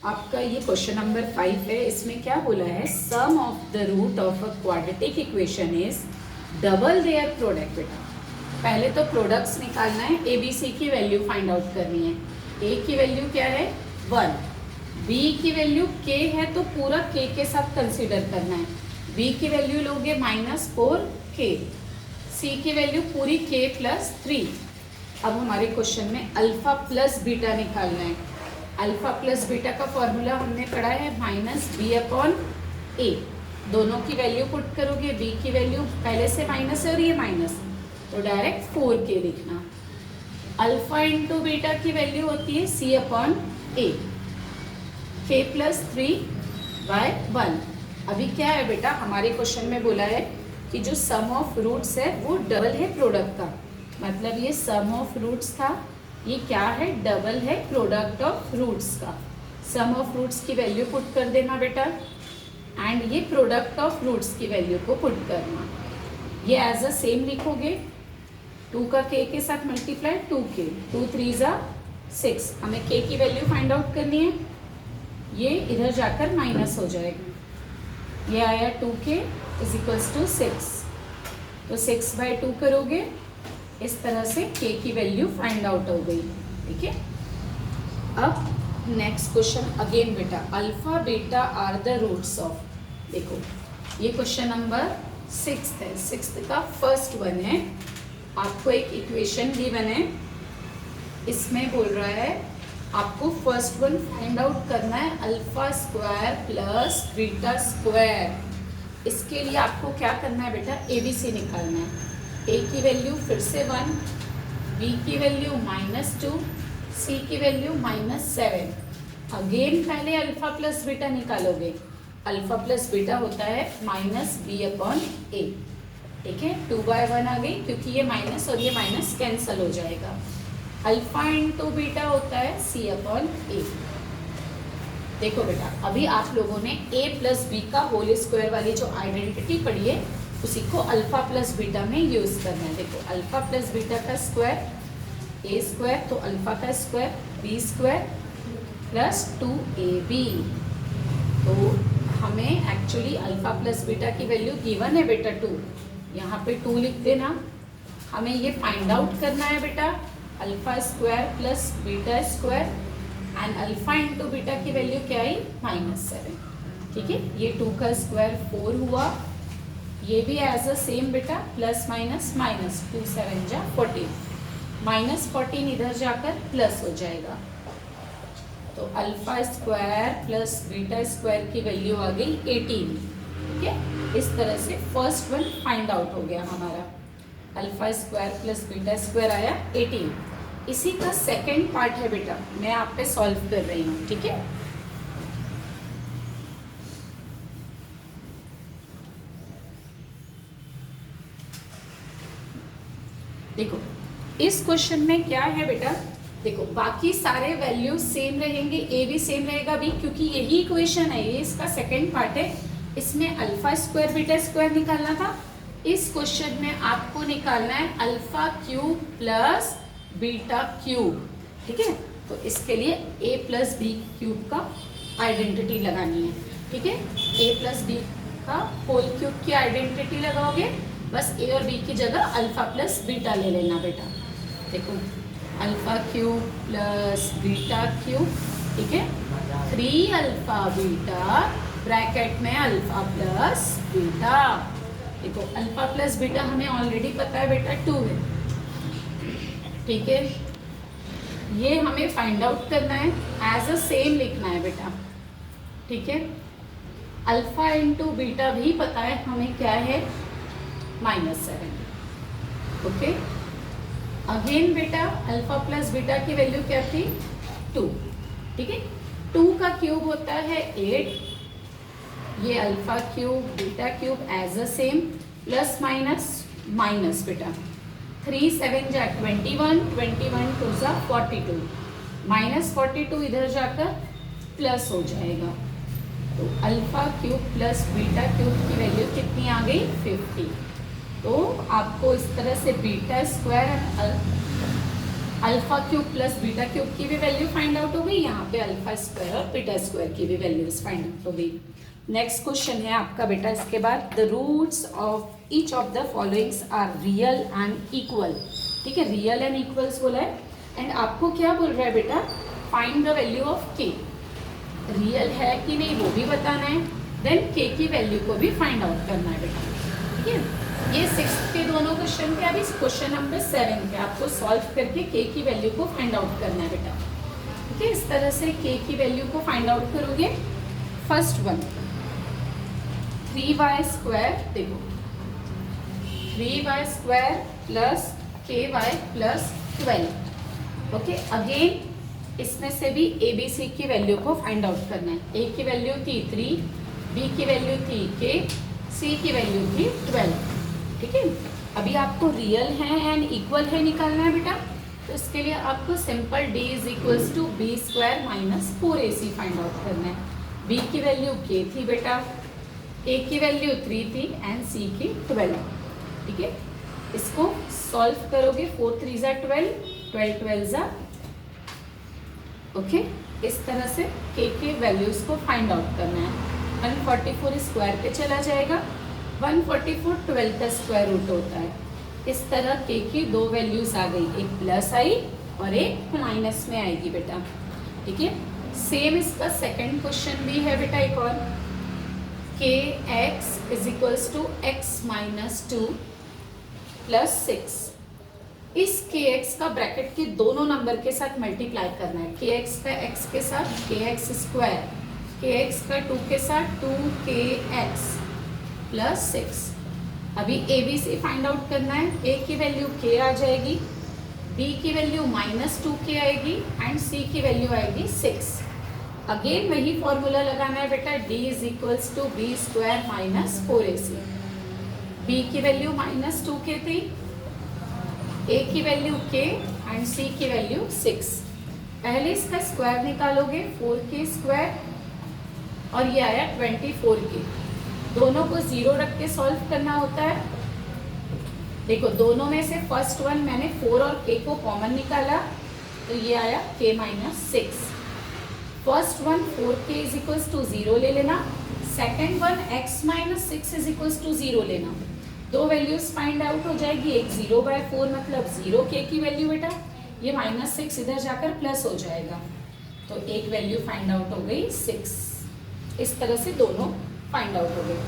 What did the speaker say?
आपका ये question number 5 है। इसमें क्या बोला है, sum of the root of a quadratic equation is double their product. बेटा पहले तो प्रोडक्ट्स निकालना है, ए बी सी की वैल्यू फाइंड आउट करनी है। ए की वैल्यू क्या है 1, बी की वैल्यू k है तो पूरा k के साथ कंसीडर करना है। b की वैल्यू लोगे -4k, c की वैल्यू पूरी k + 3। अब हमारे क्वेश्चन में अल्फा प्लस बीटा निकालना है। अल्फा प्लस बीटा का फॉर्मूला हमने पढ़ा है -b/a। दोनों की वैल्यू पुट करोगे, b की वैल्यू पहले से माइनस है और ये माइनस, तो डायरेक्ट 4k लिखना। अल्फा इंटू बीटा की वैल्यू होती है c/a, k + 3/1। अभी क्या है बेटा, हमारे क्वेश्चन में बोला है कि जो सम ऑफ रूट्स है वो डबल है प्रोडक्ट का। मतलब ये सम ऑफ रूट्स था, ये क्या है, डबल है प्रोडक्ट ऑफ रूट्स का। सम ऑफ रूट्स की वैल्यू पुट कर देना बेटा, एंड ये प्रोडक्ट ऑफ रूट्स की वैल्यू को पुट करना। ये एज अ सेम लिखोगे, 2 का k के साथ मल्टीप्लाई 2k, 2 3 ज़ा 6। हमें k की वैल्यू फाइंड आउट करनी है, ये इधर जाकर माइनस हो जाएगा। ये आया 2k = 6, तो 6/2 करोगे, इस तरह से k की वैल्यू फाइंड आउट हो गई। ठीक है, अब नेक्स्ट क्वेश्चन अगेन बेटा, alpha beta are the roots of. देखो ये क्वेश्चन नंबर 6 है, 6 का फर्स्ट वन है। आपको एक इक्वेशन गिवन है, इसमें बोल रहा है आपको फर्स्ट वन फाइंड आउट करना है alpha square plus beta square. इसके लिए आपको क्या करना है बेटा, ABC निकालना है। a की वैल्यू फिर से 1, b की वैल्यू -2, c की वैल्यू -7। अगेन पहले अल्फा प्लस बीटा निकालोगे। अल्फा प्लस बीटा होता है -b/a। ठीक है, 2/1 आ गई क्योंकि ये माइनस और ये माइनस कैंसल हो जाएगा। अल्फा इंटू बीटा होता है c/a। देखो बेटा, अभी आप लोगों ने a + b का होल स्क्वायर वाली जो आइडेंटिटी पढ़ी है उसी को अल्फा प्लस बीटा में यूज करना है। देखो अल्फा प्लस बीटा का स्क्वायर a², तो अल्फा का स्क्वायर b² + 2ab। तो हमें एक्चुअली अल्फा प्लस बीटा की वैल्यू गिवन है बेटा 2, यहाँ पे 2 लिख देना। हमें ये फाइंड आउट करना है बेटा, alpha square plus beta square, and alpha into beta की वैल्यू क्या आई -7। ठीक है, ये 2 का स्क्वायर 4 हुआ, ये भी एज अ सेम बेटा प्लस माइनस माइनस, 2 7 जा 14, -14 इधर जाकर प्लस हो जाएगा। तो alpha square plus beta square की वैल्यू आ गई 18। ठीक है, इस तरह से फर्स्ट वन फाइंड आउट हो गया हमारा। Alpha square plus beta square आया 18। इसी का सेकेंड पार्ट है बेटा, मैं आप पे सॉल्व कर रही हूँ। ठीक है, देखो इस क्वेश्चन में क्या है बेटा, देखो बाकी सारे वैल्यू सेम रहेंगे, a भी सेम रहेगा b, क्योंकि यही इक्वेशन है, ये इसका सेकंड पार्ट है। इसमें अल्फा स्क्वायर बीटा स्क्वायर निकालना था, इस क्वेश्चन में आपको निकालना है alpha cube plus beta cube. ठीक है, तो इसके लिए a + b³ का आइडेंटिटी लगानी है। ठीक है, a + b का होल क्यूब की आइडेंटिटी लगाओगे, बस a और b की जगह अल्फा प्लस बीटा ले लेना बेटा। देखो alpha cube plus beta cube, ठीक है, 3 अल्फा बीटा ब्रैकेट में अल्फा प्लस बीटा। देखो अल्फा प्लस बीटा हमें ऑलरेडी पता है बेटा 2 है। ठीक है, ये हमें फाइंड आउट करना है, एज अ सेम लिखना है बेटा। ठीक है, अल्फा इंटू बीटा भी पता है हमें क्या है -7। ओके, अगेन बेटा अल्फा प्लस बीटा की वैल्यू क्या थी 2। ठीक है, 2 का क्यूब होता है 8, ये alpha cube beta cube as a same, plus minus minus beta, 3 7 जा 21, 21 2 जा 42, -42 इधर जाकर प्लस हो जाएगा। तो alpha cube plus beta cube की वैल्यू कितनी आ गई 50। तो आपको इस तरह से beta square alpha cube plus beta cube की भी वैल्यू फाइंड आउट हो गई, यहाँ पे अल्फा स्क्वायर और बीटा स्क्वायर की भी वैल्यूज फाइंड आउट हो गई। नेक्स्ट क्वेश्चन है आपका बेटा इसके बाद, the roots of each of the followings are real and equal. ठीक है, रियल एंड इक्वल्स बोला है, एंड आपको क्या बोल रहा है बेटा, फाइंड द वैल्यू ऑफ के। रियल है कि नहीं वो भी बताना है, देन के की वैल्यू को भी फाइंड आउट करना है बेटा। ठीक है, ये 6th के दोनों क्वेश्चन थे। अभी क्वेश्चन नंबर 7 पे आपको सॉल्व करके के की वैल्यू को फाइंड आउट करना है बेटा। ठीक है, इस तरह से के की वैल्यू को फाइंड आउट करोगे। फर्स्ट वन 3y स्क्वायर, देखो 3y square plus ky plus 12। Okay, again इसमें से भी ए बी सी की वैल्यू को फाइंड आउट करना है। ए की वैल्यू थी 3, बी की वैल्यू थी k, सी की वैल्यू थी 12। ठीक है, अभी आपको रियल है एंड इक्वल है निकालना है बेटा, तो इसके लिए आपको simple d is equals to B square minus 4ac find out करना है। b की वैल्यू k थी बेटा, a की वैल्यू 3 थी एंड c की 12। ठीक है, इसको सॉल्व करोगे, 4 3 ज़ा 12, 12 12 ज़ा। ओके, इस तरह से k के वैल्यूज को फाइंड आउट करना है। 144 स्क्वायर पे चला जाएगा, 144 12 का स्क्वायर रूट होता है। इस तरह के की दो वैल्यूज आ गई, एक प्लस आई और एक माइनस में आएगी बेटा। ठीक है, सेम इसका सेकंड क्वेश्चन भी है बेटा एक और, K X is equals to X minus 2 plus 6। इस के एक्स का ब्रैकेट के दोनों नंबर के साथ मल्टीप्लाई करना है। के एक्स का एक्स के साथ के एक्स स्क्वायर, के एक्स का 2 के साथ 2 के एक्स प्लस 6। अभी A B C find out करना है। ए की वैल्यू k आ जाएगी, बी की वैल्यू माइनस 2k आएगी एंड सी की वैल्यू आएगी 6। अगेन वही फॉर्मूला लगाना है बेटा, d is equals to B square minus 4ac। B की वैल्यू माइनस 2k थी, ए की वैल्यू k एंड सी की वैल्यू 6। पहले इसका स्क्वायर निकालोगे, 4k स्क्वायर और ये आया 24k। दोनों को 0 रख के सॉल्व करना होता है। देखो दोनों में से फर्स्ट वन मैंने 4 और k को कॉमन निकाला, तो ये आया k minus 6। First one 4k is equals to 0 ले लेना, second one x minus 6 is equals to 0 लेना। दो वैल्यूज फाइंड आउट हो जाएगी, एक 0/4 मतलब 0k की वैल्यू बेटा, ये माइनस 6 इधर जाकर प्लस हो जाएगा, तो एक वैल्यू फाइंड आउट हो गई 6। इस तरह से दोनों फाइंड आउट हो गए।